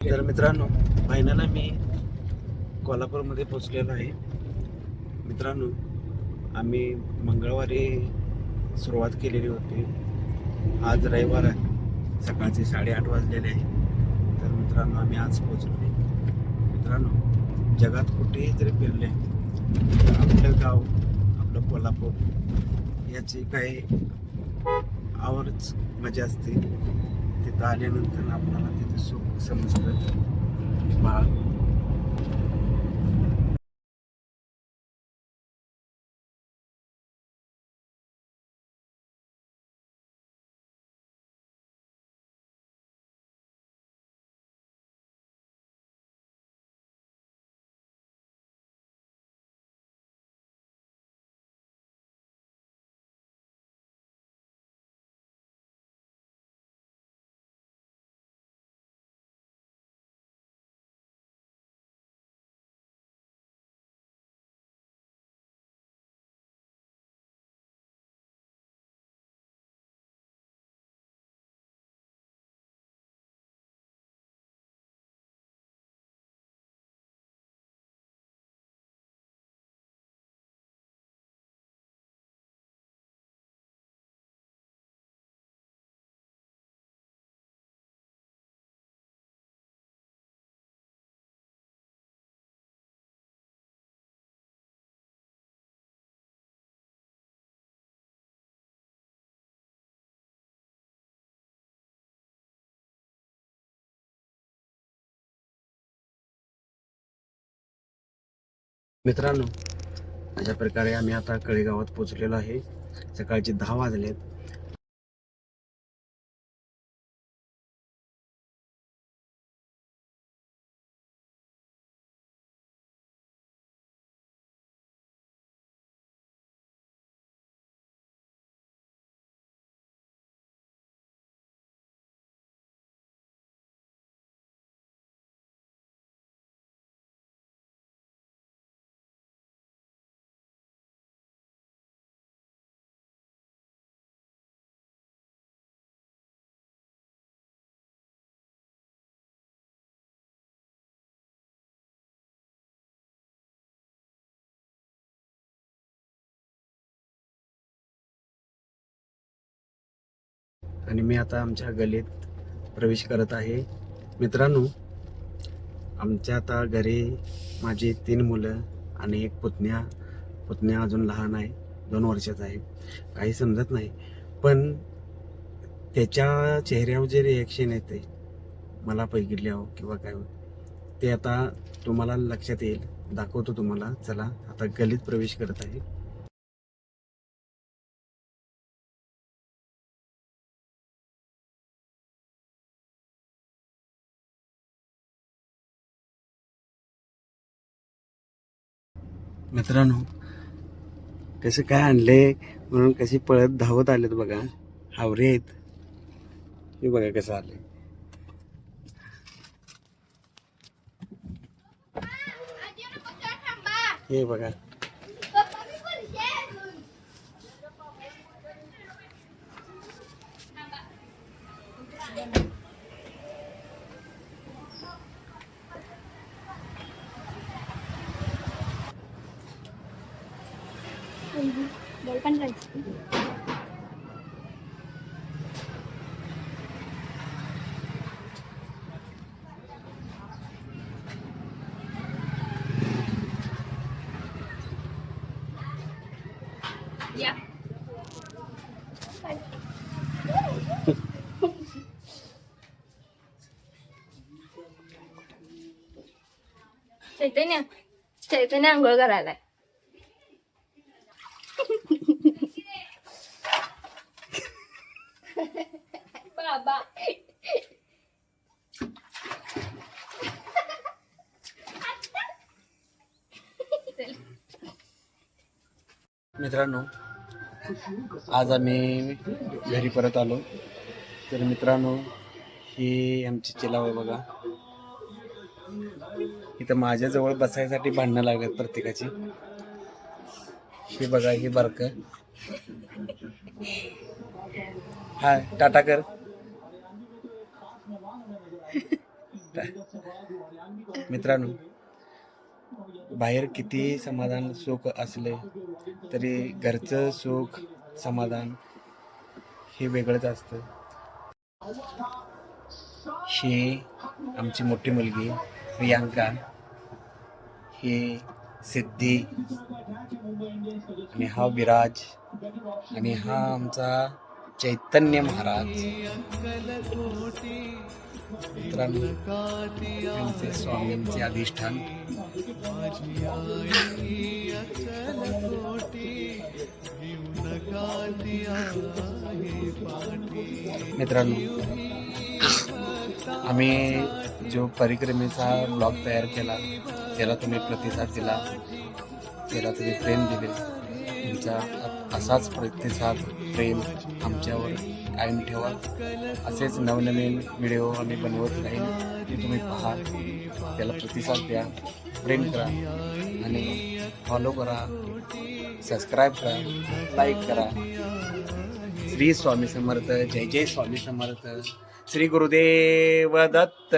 तर मित्रांनो, फायनल मी कोल्हापूरमध्ये पोचलेलो आहे. मित्रांनो, आम्ही मंगळवारी सुरुवात केलेली होती. आज रविवार आहे, सकाळचे 8:30 वाजलेले आहे. तर मित्रांनो, आम्ही आज पोचलो आहे. मित्रांनो, जगात कुठेही जरी फिरले तर आपलं गाव, आपलं कोल्हापूर याची काही आवडच मजा असते. तिथं आल्यानंतर आपल्याला तिथे सुख समजतं. पहा, मित्रांनो, अशा प्रकारे आम्ही आता कळेगावात पोचलेलो आहे. सकाळचे 10 वाजलेत. आणि मी आता आमच्या गल्लीत प्रवेश करत आहे. मित्रांनो, आमच्या आता घरी माझी 3 मुलं आणि एक पुतण्या. पुतण्या अजून लहान आहे, 2 वर्षाचा आहे. काही समजत नाही, पण त्याच्या चेहऱ्यावर जे रिॲक्शन येते मला बघितल्यावर किंवा काय ते आता तुम्हाला लक्षात येईल. दाखवतो तुम्हाला. चला, आता गल्लीत प्रवेश करत आहे. मित्रांनो, कसं काय आणले म्हणून कशी पळत धावत आलेत बघा. हावरे आहेत. हे बघा कसं आले. हे बघा. बॉल पण राहायचं. या चैतन्य चैतन्य आंघोळ करायला बाबा. मित्रांनो, आज आम्ही घरी परत आलो. तर मित्रांनो, ही आमची चिलाव आहे बघा. इथं माझ्याजवळ बसायसाठी भांडणं लागतात प्रत्येकाची. हे बघा, हे बारक. हाय, टाटा कर. मित्रांनो, बाहेर किती समाधान सुख असले तरी घरचं सुख समाधान हे वेगळंच असतं. ही आमची मोठी मुलगी प्रियांका, ही सिद्धी, आणि हा विराज, आणि हा आमचा चैतन्य महाराज. मित्रांनो, आमचे स्वामींचे अधिष्ठान. मित्रांनो, आम्ही जो परिक्रमेचा ब्लॉग तयार केला त्याला तुम्ही प्रतिसाद दिला, त्याला तुम्ही प्रेम दिले. तुमचा असाच प्रतिसाद प्रेम आमच्यावर कायम ठेवा. असेच नवनवीन व्हिडिओ आम्ही बनवत राहील, ते तुम्ही पहा, त्याला प्रतिसाद द्या, प्रेम करा आणि फॉलो करा, सबस्क्राईब करा, लाईक करा. श्री स्वामी समर्थ. जय जय स्वामी समर्थ. श्री गुरुदेव दत्त.